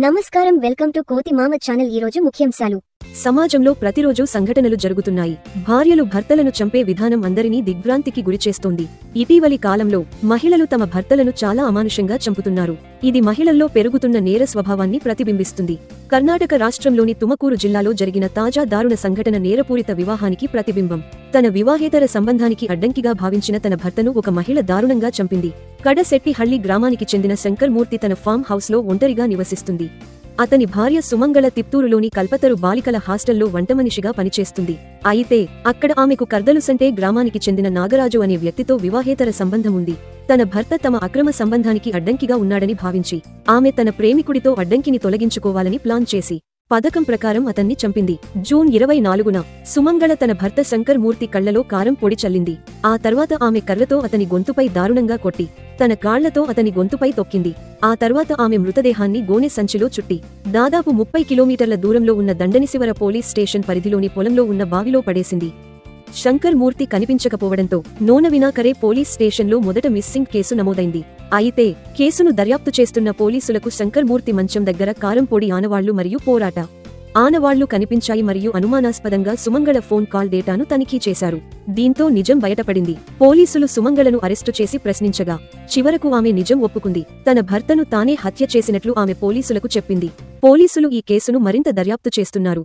నమస్కారం, welcome to కోతి మామ ఛానల్. ఈ రోజు ముఖ్యాంశాలు. సమాజంలో ప్రతిరోజు సంఘటనలు జరుగుతున్నాయి. భార్యలు భర్తలను చంపే విధానం అందరినీ దిగ్భ్రాంతికి గురిచేస్తోంది. ఇటీవలి కాలంలో మహిళలు తమ భర్తలను చాలా అమానుషంగా చంపుతున్నారు. ఇది మహిళల్లో పెరుగుతున్న నేర స్వభావాన్ని ప్రతిబింబిస్తుంది. కర్ణాటక రాష్ట్రంలోని తుమకూరు జిల్లాలో జరిగిన తాజా దారుణ సంఘటన నేరపూరిత వివాహానికి ప్రతిబింబం. తన వివాహేతర సంబంధానికి అడ్డంకిగా భావించిన తన భర్తను ఒక మహిళ దారుణంగా చంపింది. కడశెట్టిహళ్లి గ్రామానికి చెందిన శంకర్ మూర్తి తన ఫామ్ హౌస్లో ఒంటరిగా నివసిస్తుంది. అతని భార్య సుమంగళ తిప్తూరులోని కల్పతరు బాలికల హాస్టల్లో వంటమనిషిగా పనిచేస్తుంది. అయితే అక్కడ ఆమెకు కర్దలుసంటే గ్రామానికి చెందిన నాగరాజు అనే వ్యక్తితో వివాహేతర సంబంధం ఉంది. తన భర్త తమ అక్రమ సంబంధానికి అడ్డంకిగా ఉన్నాడని భావించి ఆమె తన ప్రేమికుడితో అడ్డంకిని తొలగించుకోవాలని ప్లాన్ చేసి పథకం ప్రకారం అతన్ని చంపింది. జూన్ 24న సుమంగళ తన భర్త శంకర్ మూర్తి కళ్లలో కారం పొడి చల్లింది. ఆ తర్వాత ఆమె కర్రతో అతని గొంతుపై దారుణంగా కొట్టి తన కాళ్లతో అతని గొంతుపై తొక్కింది. ఆ తర్వాత ఆమె మృతదేహాన్ని గోనె సంచిలో చుట్టి దాదాపు 30 కిలోమీటర్ల దూరంలో ఉన్న దండనిశివర పోలీస్ స్టేషన్ పరిధిలోని పొలంలో ఉన్న బావిలో పడేసింది. శంకర్ మూర్తి కనిపించకపోవడంతో నోనవినాకరే పోలీస్ స్టేషన్లో మొదట మిస్సింగ్ కేసు నమోదైంది. అయితే కేసును దర్యాప్తు చేస్తున్న పోలీసులకు శంకర్ మూర్తి మంచం దగ్గర కారం పొడి ఆనవాళ్లు మరియు పోరాట ఆనవాళ్లు కనిపించాయి మరియు అనుమానాస్పదంగా సుమంగళ ఫోన్ కాల్ డేటాను తనిఖీ చేశారు. దీంతో నిజం బయటపడింది. పోలీసులు సుమంగళను అరెస్టు చేసి ప్రశ్నించగా చివరకు ఆమె నిజం ఒప్పుకుంది. తన భర్తను తానే హత్య చేసినట్లు ఆమె పోలీసులకు చెప్పింది. పోలీసులు ఈ కేసును మరింత దర్యాప్తు చేస్తున్నారు.